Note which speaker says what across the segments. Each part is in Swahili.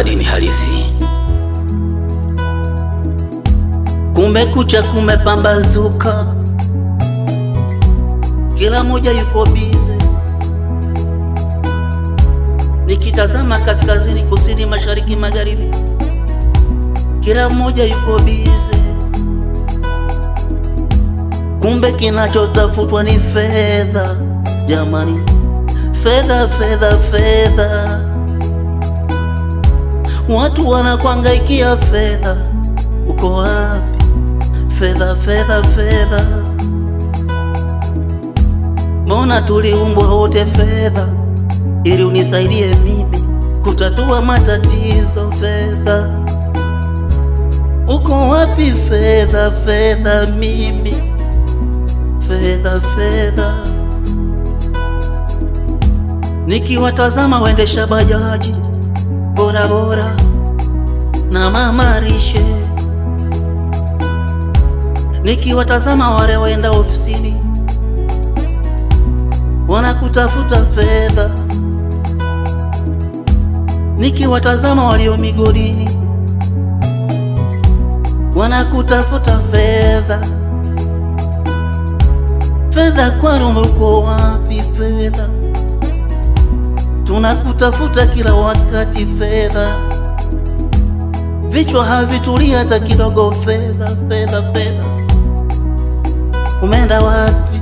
Speaker 1: Hali ni halisi. Kumekucha, kumepambazuka, kila moja yuko bize. Nikitazama kaskazini, kusini, mashariki, magharibi, kila moja yuko bize. Kumbe kinachotafutwa ni fedha, jamani, fedha, fedha, fedha. Watu wanakuangaikia fedha. Uko wapi? Fedha, fedha, fedha. Mbona tuliumbwa wote fedha, ili unisaidie mimi kutatua matatizo? Fedha, uko wapi? Fedha, fedha, mimi fedha, fedha. Nikiwatazama waendesha bajaji, bodaboda na mama rishe, nikiwatazama wale waenda ofisini, wanakutafuta fedha, nikiwatazama walio migodini, wanakutafuta fedha. Fedha kwani uko wapi? Fedha, tunakutafuta kila wakati fedha, vichwa havitulia hata kidogo. Fedha, fedha, fedha, umeenda wapi?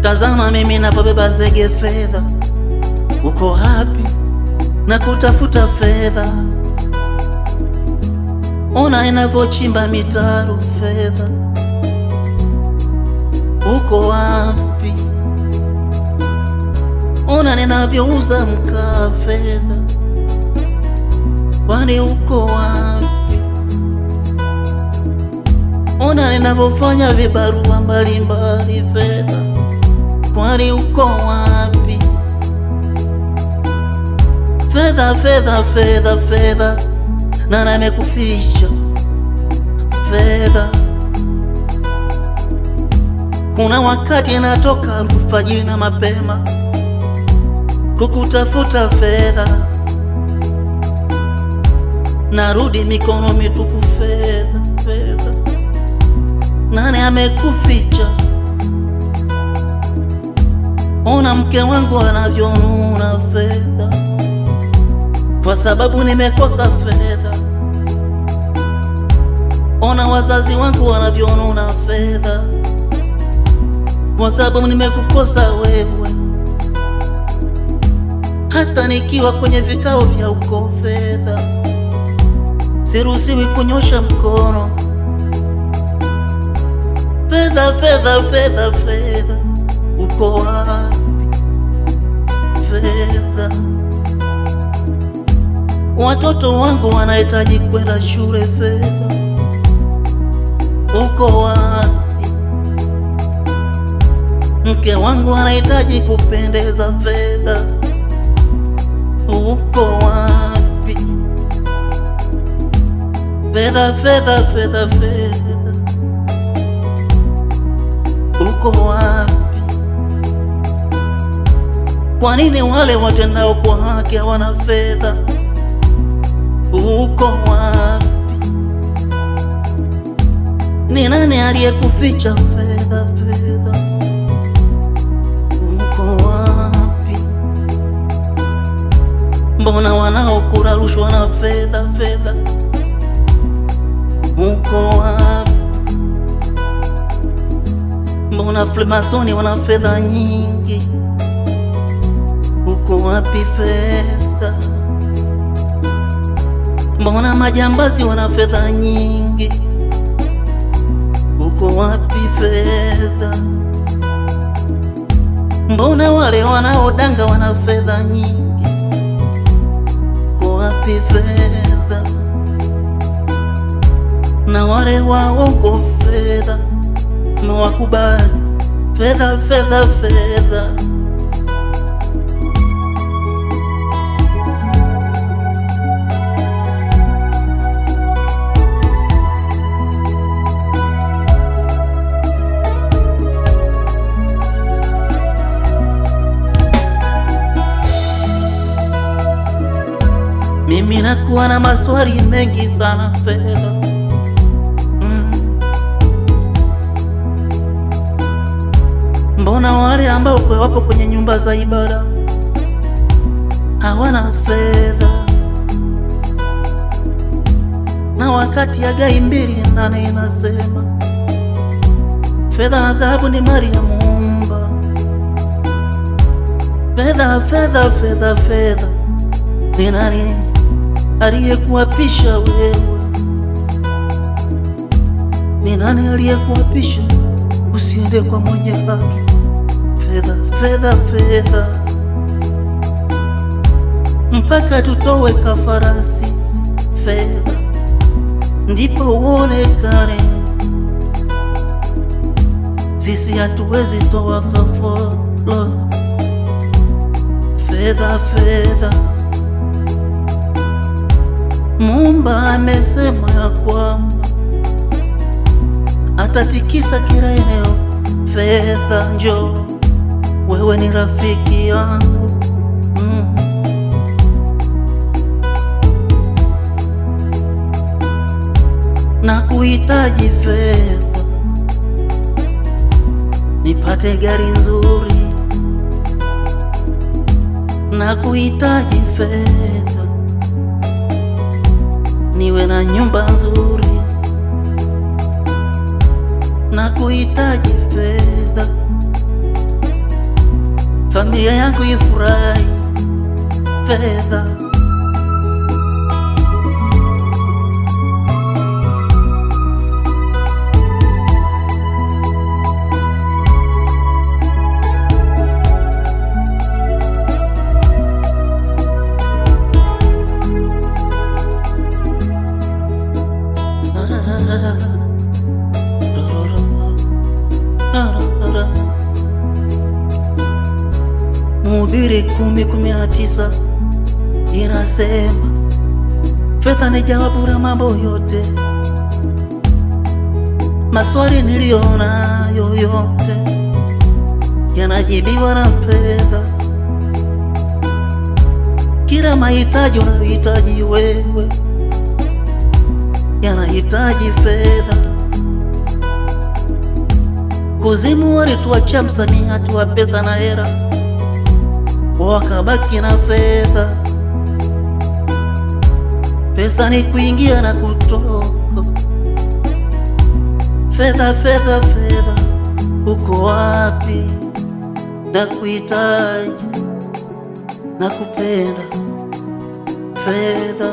Speaker 1: Tazama mimi napobeba zege fedha, uko wapi? Na kutafuta fedha. Ona inavyochimba mitaro fedha, uko wapi? Ona ninavyouza mkaa fedha, kwani uko wapi? Ona ninavyofanya vibarua mbalimbali fedha, kwani uko wapi? Fedha, fedha, fedha, fedha, na nimekuficha fedha. Kuna wakati natoka alfajiri na mapema kukutafuta fedha, narudi mikono mitupu fedha, fedha. Nani amekuficha? Ona mke wangu anavyonuna fedha, kwa sababu nimekosa fedha. Ona wazazi wangu wanavyonuna fedha, kwa sababu nimekukosa wewe. Hata nikiwa kwenye vikao vya uko fedha, siruhusiwi kunyosha mkono. Fedha, fedha, fedha, fedha, uko wapi? Fedha, watoto wangu wanahitaji kwenda shule fedha, uko wapi? Mke wangu anahitaji kupendeza fedha, uko wapi? Fedha, fedha, fedha, fedha, uko wapi? Kwa nini wale watendao kwa haki hawana fedha? Uko wapi? Ni nani aliyekuficha fedha, fedha, uko wapi? Mbona wanaokula rushwa na fedha, fedha, uko wapi? Mbona Freemasoni wana fedha nyingi, uko wapi fedha? Mbona majambazi wana fedha nyingi, uko wapi fedha? Mbona wale wanaodanga wana fedha nyingi, uko wapi fedha? Na wale waongo fedha na wakubali fedha, fedha, fedha, mimi nakuwa na maswali mengi sana fedha. Mbona wale ambao wapo kwenye nyumba za ibada hawana fedha? Na wakati Hagai 2:8 inasema fedha na dhahabu ni mali ya Muumba. Fedha, fedha, fedha, fedha, ni nani aliyekuapisha wewe? Ni nani aliyekuapisha usiende kwa mwenye haki? Fedha, fedha, fedha, mpaka tutowe kafara sisi. Fedha ndipo uonekane. Sisi hatuwezi toa kafara. Fedha, fedha, Muumba amesema ya kwamba atatikisa kila eneo. Fedha, njoo, wewe ni rafiki yangu. Na kuhitaji fedha nipate gari nzuri, na kuhitaji fedha niwe na nyumba nzuri, na kuhitaji fedha familia yangu ifurahi. Fedha, Mhubiri 10:19 inasema fedha ni jawabu la mambo yote. Maswali niliyonayo yote yanajibiwa na fedha. Kila mahitaji unayohitaji wewe yanahitaji fedha. Kuzimu walituachia msamiati wa pesa na hela, wakabaki na fedha. Pesa ni kuingia na kutoka. Fedha, fedha, fedha, uko wapi? Nakuhitaji, nakupenda. Fedha,